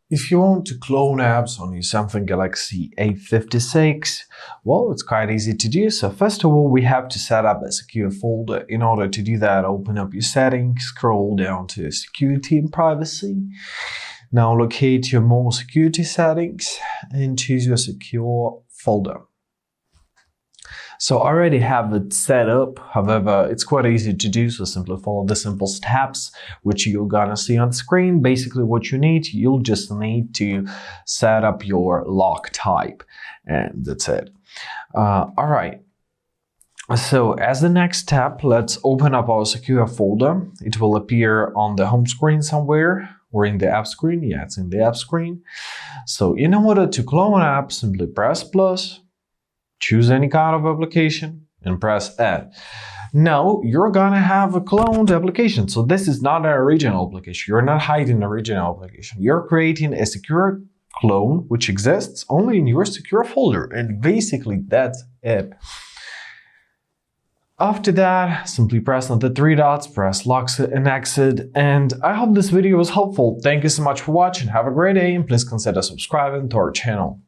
If you want to clone apps on your Samsung Galaxy A56, well, it's quite easy to do. So first of all, we have to set up a secure folder. In order to do that, open up your settings, scroll down to security and privacy. Now locate your more security settings and choose your secure folder. So I already have it set up, however, it's quite easy to do, so simply follow the simple steps which you're gonna see on the screen. Basically what you'll just need to set up your lock type, and that's it. Alright, so as the next step, let's open up our secure folder. It will appear on the home screen somewhere, or in the app screen. Yeah, it's in the app screen. So in order to clone app, simply press plus, choose any kind of application and press add. Now you're gonna have a cloned application. So this is not an original application. You're not hiding an original application. You're creating a secure clone which exists only in your secure folder, and basically that's it. After that, simply press on the three dots, press lock and exit, and I hope this video was helpful. Thank you so much for watching. Have a great day, and please consider subscribing to our channel.